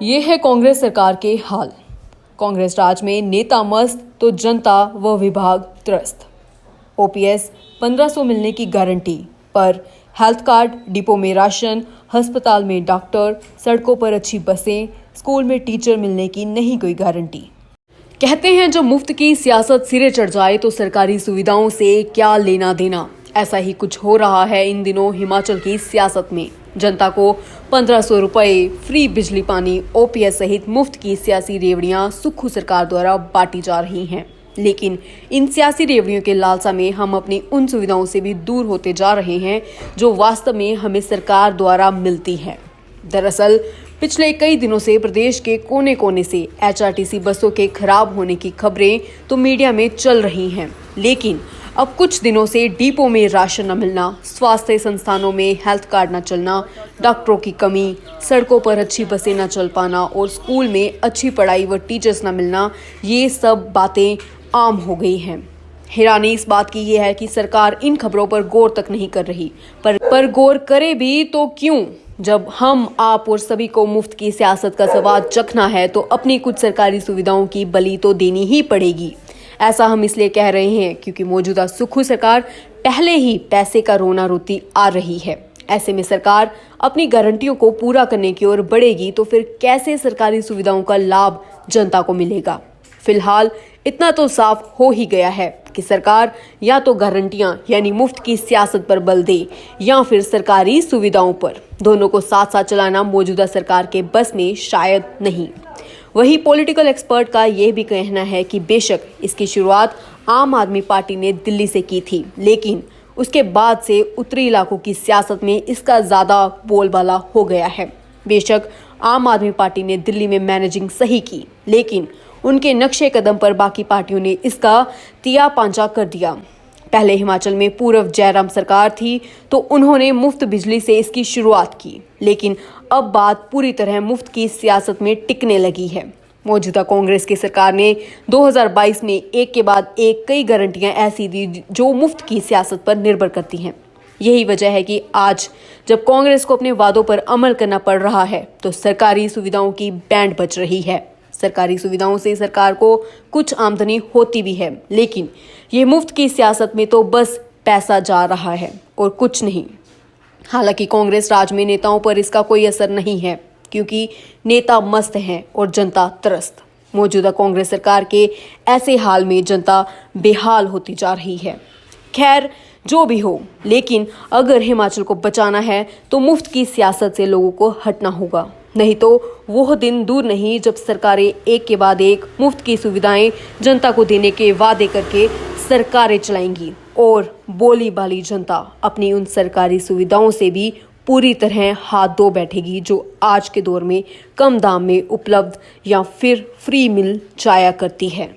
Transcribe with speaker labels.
Speaker 1: ये है कांग्रेस सरकार के हाल। कांग्रेस राज में नेता मस्त तो जनता व विभाग त्रस्त। ओपीएस 1500 मिलने की गारंटी पर हेल्थ कार्ड, डिपो में राशन, अस्पताल में डॉक्टर, सड़कों पर अच्छी बसें, स्कूल में टीचर मिलने की नहीं कोई गारंटी। कहते हैं जो मुफ्त की सियासत सिरे चढ़ जाए तो सरकारी सुविधाओं से क्या लेना देना। ऐसा ही कुछ हो रहा है इन दिनों हिमाचल की सियासत में। जनता को 1500 रुपए, फ्री बिजली पानी, ओपीएस सहित मुफ्त की सियासी रेवड़ियां सुक्खू सरकार द्वारा बांटी जा रही हैं। लेकिन इन सियासी रेवड़ियों के लालसा में हम अपनी उन सुविधाओं से भी दूर होते जा रहे हैं जो वास्तव में हमें सरकार द्वारा मिलती है। दरअसल पिछले कई दिनों से प्रदेश के कोने कोने से एचआरटीसी बसों के खराब होने की खबरें तो मीडिया में चल रही हैं, लेकिन अब कुछ दिनों से डिपो में राशन न मिलना, स्वास्थ्य संस्थानों में हेल्थ कार्ड न चलना, डॉक्टरों की कमी, सड़कों पर अच्छी बसें न चल पाना और स्कूल में अच्छी पढ़ाई व टीचर्स न मिलना, ये सब बातें आम हो गई हैं। हैरानी इस बात की ये है कि सरकार इन खबरों पर गौर तक नहीं कर रही, पर गौर करे भी तो क्यों? जब हम, आप और सभी को मुफ्त की सियासत का स्वाद चखना है तो अपनी कुछ सरकारी सुविधाओं की बलि तो देनी ही पड़ेगी। ऐसा हम इसलिए कह रहे हैं क्योंकि मौजूदा सुक्खू सरकार पहले ही पैसे का रोना रोती आ रही है। ऐसे में सरकार अपनी गारंटियों को पूरा करने की ओर बढ़ेगी तो फिर कैसे सरकारी सुविधाओं का लाभ जनता को मिलेगा? फिलहाल इतना तो साफ हो ही गया है कि सरकार या तो गारंटियां यानी मुफ्त की सियासत पर बल दे या फिर सरकारी सुविधाओं पर। दोनों को साथ साथ चलाना मौजूदा सरकार के बस में शायद नहीं। वही पॉलिटिकल एक्सपर्ट का यह भी कहना है कि बेशक इसकी शुरुआत आम आदमी पार्टी ने दिल्ली से की थी, लेकिन उसके बाद से उत्तरी इलाकों की सियासत में इसका ज्यादा बोलबाला हो गया है। बेशक आम आदमी पार्टी ने दिल्ली में मैनेजिंग सही की, लेकिन उनके नक्शे कदम पर बाकी पार्टियों ने इसका तिया पांचा कर दिया। पहले हिमाचल में पूर्व जयराम सरकार थी तो उन्होंने मुफ्त बिजली से इसकी शुरुआत की, लेकिन अब बात पूरी तरह मुफ्त की सियासत में टिकने लगी है। मौजूदा कांग्रेस की सरकार ने 2022 में एक के बाद एक कई गारंटियां ऐसी दी जो मुफ्त की सियासत पर निर्भर करती हैं। यही वजह है कि आज जब कांग्रेस को अपने वादों पर अमल करना पड़ रहा है तो सरकारी सुविधाओं की बैंड बज रही है। सरकारी सुविधाओं से सरकार को कुछ आमदनी होती भी है, लेकिन ये मुफ्त की सियासत में तो बस पैसा जा रहा है और कुछ नहीं। हालांकि कांग्रेस राज में नेताओं पर इसका कोई असर नहीं है क्योंकि नेता मस्त हैं और जनता त्रस्त। मौजूदा कांग्रेस सरकार के ऐसे हाल में जनता बेहाल होती जा रही है। खैर जो भी हो, लेकिन अगर हिमाचल को बचाना है तो मुफ्त की सियासत से लोगों को हटना होगा, नहीं तो वो दिन दूर नहीं जब सरकारें एक के बाद एक मुफ्त की सुविधाएं जनता को देने के वादे करके सरकारें चलाएंगी और बोली बाली जनता अपनी उन सरकारी सुविधाओं से भी पूरी तरह हाथ धो बैठेगी जो आज के दौर में कम दाम में उपलब्ध या फिर फ्री मिल जाया करती है।